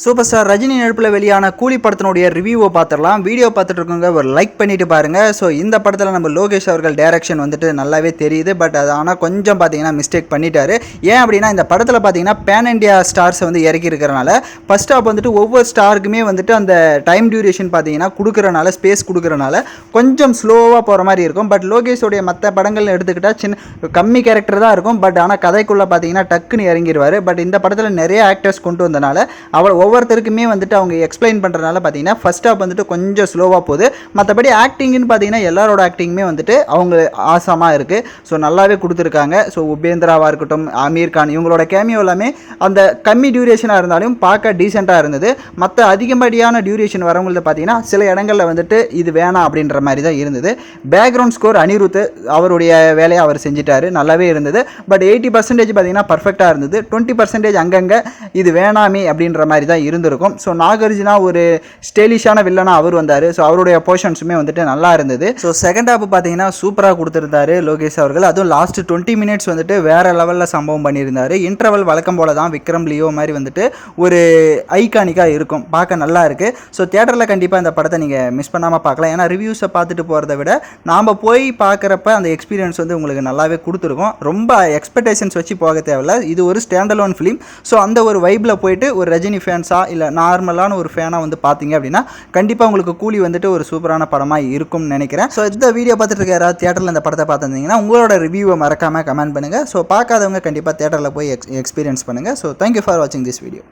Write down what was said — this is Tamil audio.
சூப்பர் ஸ்டார் ரஜினி நடிப்பில் வெளியான கூலி படத்தினுடைய ரிவ்யூவை பார்த்துடலாம். வீடியோ பார்த்துட்டு இருக்கவங்க ஒரு லைக் பண்ணிட்டு பாருங்க. ஸோ இந்த படத்தில் நம்ம லோகேஷ் அவர்கள் டைரக்ஷன் வந்துட்டு நல்லாவே தெரியுது. பட் அது ஆனால் கொஞ்சம் பார்த்தீங்கன்னா மிஸ்டேக் பண்ணிட்டாரு. ஏன் அப்படின்னா இந்த படத்தில் பார்த்தீங்கன்னா பேன் இண்டியா ஸ்டார்ஸை வந்து இறக்கி இருக்கிறனால ஃபர்ஸ்ட் ஆஃப் வந்துட்டு ஒவ்வொரு ஸ்டாருக்குமே வந்துட்டு அந்த டைம் டியூரேஷன் பார்த்தீங்கன்னா கொடுக்குறனால, ஸ்பேஸ் கொடுக்குறனால கொஞ்சம் ஸ்லோவாக போகிற மாதிரி இருக்கும். பட் லோகேஷோடைய மற்ற படங்கள் எடுத்துக்கிட்டால் கம்மி கேரக்டர் தான் இருக்கும். பட் ஆனால் கதைக்குள்ளே பார்த்தீங்கன்னா டக்குன்னு இறங்கிடுவார். பட் இந்த படத்தில் நிறைய ஆக்டர்ஸ் கொண்டு வந்தனால அவர் ஒவ்வொருத்தருக்குமே வந்துட்டு அவங்க எக்ஸ்பிளைன் பண்ணுறதுனால பார்த்தீங்கன்னா ஃபர்ஸ்ட் ஆஃப் வந்துட்டு கொஞ்சம் ஸ்லோவாக போகுது. மற்றபடி ஆக்டிங்னு பார்த்தீங்கன்னா எல்லாரோட ஆக்டிங்குமே வந்துட்டு அவங்க ஆசமாக இருக்குது. ஸோ நல்லாவே கொடுத்துருக்காங்க. ஸோ உபேந்திராவாக இருக்கட்டும், ஆமீர் கான், இவங்களோட கேமியோ எல்லாமே அந்த கம்மி டியூரேஷனாக இருந்தாலும் பார்க்க டீசெண்டாக இருந்தது. மற்ற அதிகப்படியான டியூரேஷன் வரவங்களது பார்த்தீங்கன்னா சில இடங்களில் வந்துட்டு இது வேணாம் அப்படின்ற மாதிரி தான் இருந்தது. பேக்ரவுண்ட் ஸ்கோர் அனிருத் அவருடைய வேலையை அவர் செஞ்சிட்டாரு, நல்லாவே இருந்தது. பட் 80% பார்த்தீங்கன்னா பர்ஃபெக்டாக இருந்தது. 20% அங்கங்கே இது வேணாமே அப்படின்ற மாதிரி தான் இருந்திருக்கும். ஸோ நாகார்ஜுனா ஒரு ஸ்டைலிஷான வில்லனாக அவர் வந்தார். ஸோ அவருடைய போர்ஷன்ஸுமே வந்துட்டு நல்லா இருந்தது. ஸோ செகண்ட் ஹாப் பார்த்தீங்கன்னா சூப்பராக கொடுத்துருந்தாரு லோகேஷ் அவர்கள். அதுவும் லாஸ்ட் 20 மினிட்ஸ் வந்துட்டு வேற லெவலில் சம்பவம் பண்ணியிருந்தாரு. இன்டர்வல் வழக்கம் போல தான் விக்ரம் லியோ மாதிரி வந்துட்டு ஒரு ஐகானிக்காக இருக்கும், பார்க்க நல்லா இருக்கு. ஸோ தியேட்டரில் கண்டிப்பாக இந்த படத்தை நீங்கள் மிஸ் பண்ணாமல் பார்க்கலாம். ஏன்னா ரிவ்யூஸை பார்த்துட்டு போகிறத விட நாம் போய் பார்க்குறப்ப அந்த எக்ஸ்பீரியன்ஸ் வந்து உங்களுக்கு நல்லாவே கொடுத்துருக்கும். ரொம்ப எக்ஸ்பெக்டேஷன்ஸ் வச்சு போக தேவையில்ல. இது ஒரு ஸ்டாண்டலோன் ஃபிலிம். ஸோ அந்த ஒரு வைப்பில் போயிட்டு ஒரு ரஜினி ஃபேன்ஸாக இல்லை நார்மலான ஒரு ஃபேனாக வந்து பார்த்தீங்க அப்படின்னா கண்டிப்பாக உங்களுக்கு கூலி வந்துட்டு ஒரு சூப்பரான படமாக இருக்கும்னு நினைக்கிறேன். ஸோ இந்த வீடியோ பார்த்துட்டு இருக்க யாராவது தியேட்டரில் இந்த படத்தை பார்த்துருந்தீங்கன்னா உங்களோட ரிவ்யூவை மறக்காமல் கமெண்ட் பண்ணுங்கள். ஸோ பார்க்காதவங்க கண்டிப்பாக தியேட்டரில் போய் எக்ஸ்பீரியன்ஸ் பண்ணுங்கள். ஸோ தேங்க்யூ ஃபார் வாட்சிங் திஸ் வீடியோ.